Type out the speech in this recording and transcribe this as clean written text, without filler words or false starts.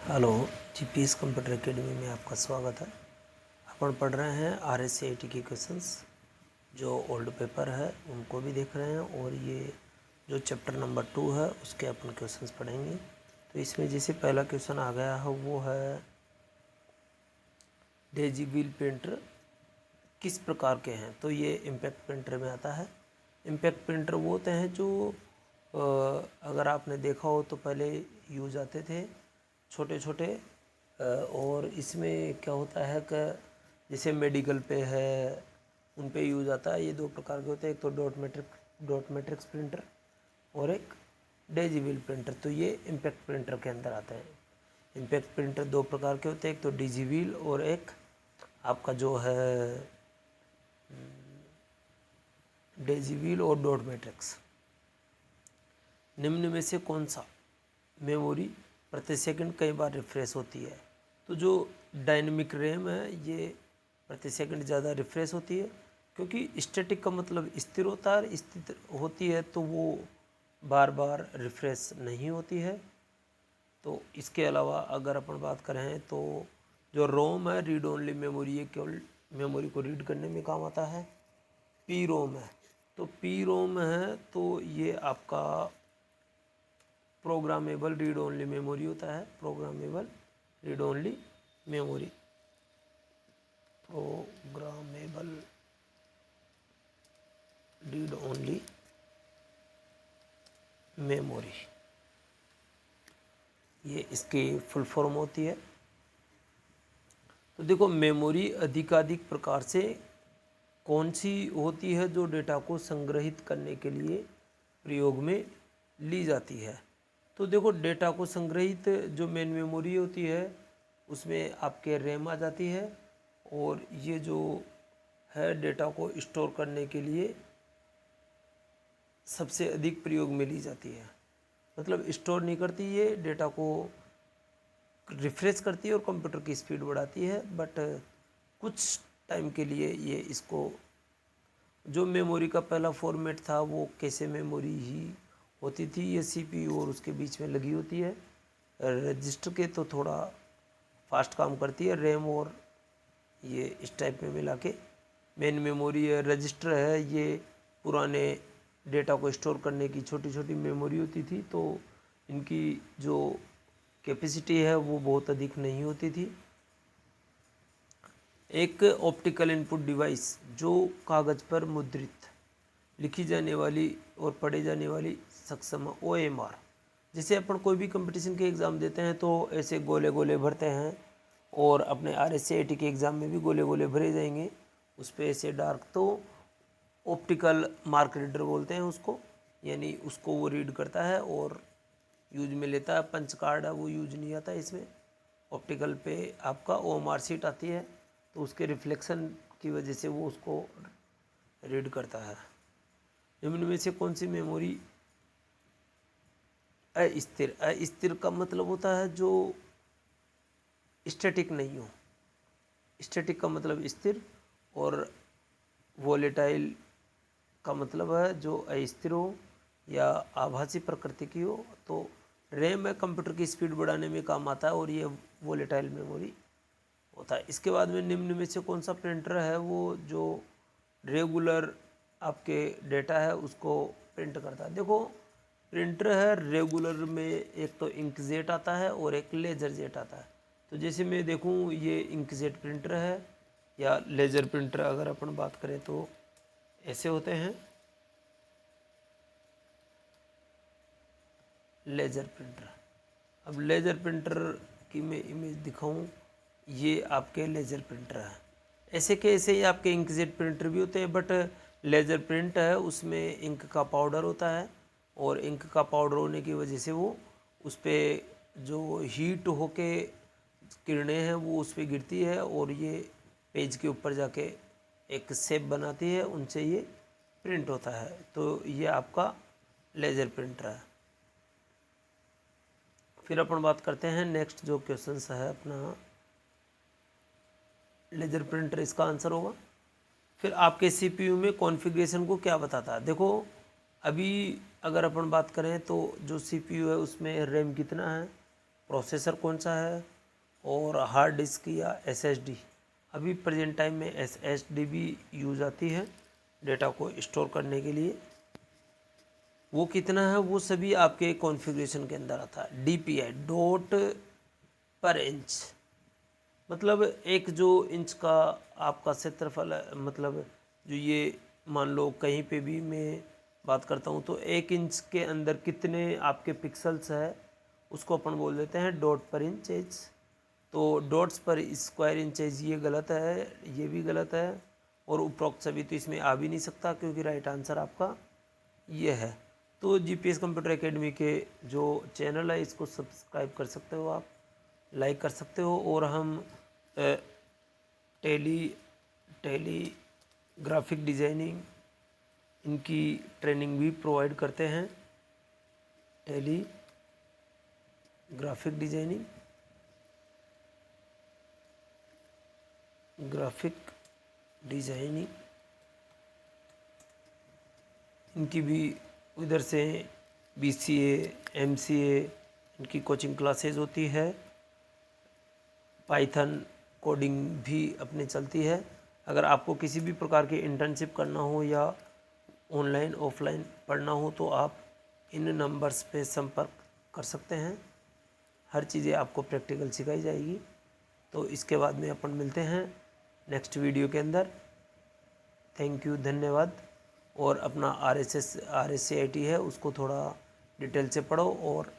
Hello, GPS computer academy में आपका स्वागत है। अपन पढ़ रहे हैं RSCIT के क्वेश्चंस, जो ओल्ड पेपर है उनको भी देख रहे हैं और ये जो चैप्टर नंबर 2 है उसके अपन क्वेश्चंस पढ़ेंगे। तो इसमें जैसे पहला क्वेश्चन आ गया है वो है डेजी व्हील प्रिंटर किस प्रकार के हैं। तो ये इम्पैक्ट प्रिंटर में आता है। इम्पैक्ट प्रिंटर वो होते हैं जो अगर आपने देखा हो तो पहले यूज आते थे छोटे छोटे, और इसमें क्या होता है कि जैसे मेडिकल पे है उन पे यूज आता है। ये दो प्रकार के होते हैं, एक तो डॉट मैट्रिक्स प्रिंटर और एक डेजी व्हील प्रिंटर। तो ये इम्पैक्ट प्रिंटर के अंदर आते हैं। इम्पैक्ट प्रिंटर दो प्रकार के होते हैं, एक तो डेजी व्हील और एक आपका जो है डेजी व्हील और डॉट मैट्रिक्स। निम्न में से कौन सा मेमोरी प्रति सेकंड कई बार रिफ्रेश होती है। तो जो डायनेमिक रैम है ये प्रति सेकंड ज़्यादा रिफ्रेश होती है, क्योंकि स्टैटिक का मतलब स्थिर होता है, स्थिर होती है तो वो बार बार रिफ्रेश नहीं होती है। तो इसके अलावा अगर अपन बात करें तो जो रोम है रीड ओनली मेमोरी, ये केवल मेमोरी को रीड करने में काम आता है। पी रोम है, तो पी रोम है तो ये आपका प्रोग्रामेबल रीड ओनली मेमोरी होता है। Programmable read only memory, programmable read only memory, ये इसकी फुल फॉर्म होती है। तो देखो, मेमोरी अधिकाधिक प्रकार से कौन सी होती है जो डेटा को संग्रहित करने के लिए प्रयोग में ली जाती है। तो देखो, डेटा को संग्रहित जो मेन मेमोरी होती है उसमें आपके रैम आ जाती है, और ये जो है डेटा को स्टोर करने के लिए सबसे अधिक प्रयोग में ली जाती है। मतलब स्टोर नहीं करती, ये डेटा को रिफ्रेश करती है और कंप्यूटर की स्पीड बढ़ाती है, बट कुछ टाइम के लिए ये इसको, जो मेमोरी का पहला फॉर्मेट था वो कैसे मेमोरी ही होती थी, ये सीपीयू और उसके बीच में लगी होती है। रजिस्टर के तो थोड़ा फास्ट काम करती है, रैम और ये इस टाइप में मिला के मेन मेमोरी है। रजिस्टर है, ये पुराने डेटा को स्टोर करने की छोटी छोटी मेमोरी होती थी, तो इनकी जो कैपेसिटी है वो बहुत अधिक नहीं होती थी। एक ऑप्टिकल इनपुट डिवाइस जो कागज़ पर मुद्रित लिखी जाने वाली और पढ़े जाने वाली सक्षम OMR। जैसे अपन कोई भी कंपटीशन के एग्ज़ाम देते हैं तो ऐसे गोले गोले भरते हैं, और अपने RSCIT के एग्ज़ाम में भी गोले गोले भरे जाएंगे उस पर ऐसे डार्क, तो ऑप्टिकल मार्क रीडर बोलते हैं उसको। यानी उसको वो रीड करता है और यूज में लेता है। पंच कार्ड है वो यूज नहीं आता है इसमें। ऑप्टिकल पे आपका OMR शीट आती है, तो उसके रिफ्लेक्शन की वजह से वो उसको रीड करता है। निम्न में से कौन सी मेमोरी अस्थिर, अस्थिर का मतलब होता है जो स्टैटिक नहीं हो। स्टैटिक का मतलब स्थिर, और वोलेटाइल का मतलब है जो अस्थिर हो या आभासी प्रकृति की हो। तो रैम है कंप्यूटर की स्पीड बढ़ाने में काम आता है, और ये वोलेटाइल मेमोरी होता है। इसके बाद में निम्न में से कौन सा प्रिंटर है वो जो रेगुलर आपके डेटा है उसको प्रिंट करता है। देखो, प्रिंटर है रेगुलर में एक तो इंकजेट आता है और एक लेजर जेट आता है। तो जैसे मैं देखूं, ये इंकजेट प्रिंटर है, या लेजर प्रिंटर अगर अपन बात करें तो ऐसे होते हैं लेजर प्रिंटर। अब लेजर प्रिंटर की मैं इमेज दिखाऊं, ये आपके लेजर प्रिंटर है। ऐसे के ऐसे ही आपके इंकजेट प्रिंटर भी होते हैं, बट लेजर प्रिंट है उसमें इंक का पाउडर होता है, और इंक का पाउडर होने की वजह से वो उस पर जो हीट होके किरणें हैं वो उस पर गिरती है, और ये पेज के ऊपर जाके एक शेप बनाती है, उनसे ये प्रिंट होता है। तो ये आपका लेजर प्रिंटर है। फिर अपन बात करते हैं नेक्स्ट जो क्वेश्चन है अपना, लेजर प्रिंटर इसका आंसर होगा। फिर आपके सीपीयू में कॉन्फ़िगरेशन को क्या बताता है। देखो, अभी अगर अपन बात करें तो जो सीपीयू है उसमें रैम कितना है, प्रोसेसर कौन सा है और हार्ड डिस्क या एसएसडी। अभी प्रेजेंट टाइम में एसएसडी भी यूज़ आती है डेटा को स्टोर करने के लिए। वो कितना है वो सभी आपके कॉन्फ़िगरेशन के अंदर आता है। DPI डॉट पर इंच, मतलब एक जो इंच का आपका क्षेत्रफल है, मतलब जो ये मान लो कहीं पे भी मैं बात करता हूँ तो 1 इंच के अंदर कितने आपके पिक्सल्स है उसको अपन बोल देते हैं डॉट पर इंचेज। तो डॉट्स पर स्क्वायर इंचेज ये गलत है, ये भी गलत है, और उपरोक्त सभी तो इसमें आ भी नहीं सकता क्योंकि राइट आंसर आपका ये है। तो जीपीएस कंप्यूटर एकेडमी के जो चैनल है इसको सब्सक्राइब कर सकते हो आप, लाइक कर सकते हो, और हम टेली ग्राफिक डिज़ाइनिंग इनकी ट्रेनिंग भी प्रोवाइड करते हैं। टेली ग्राफिक डिज़ाइनिंग इनकी भी इधर से BCA MCA इनकी कोचिंग क्लासेस होती है। पाइथन कोडिंग भी अपने चलती है। अगर आपको किसी भी प्रकार की इंटर्नशिप करना हो या ऑनलाइन ऑफलाइन पढ़ना हो तो आप इन नंबर्स पे संपर्क कर सकते हैं। हर चीज़ें आपको प्रैक्टिकल सिखाई जाएगी। तो इसके बाद में अपन मिलते हैं नेक्स्ट वीडियो के अंदर। थैंक यू, धन्यवाद। और अपना RSCIT है उसको थोड़ा डिटेल से पढ़ो और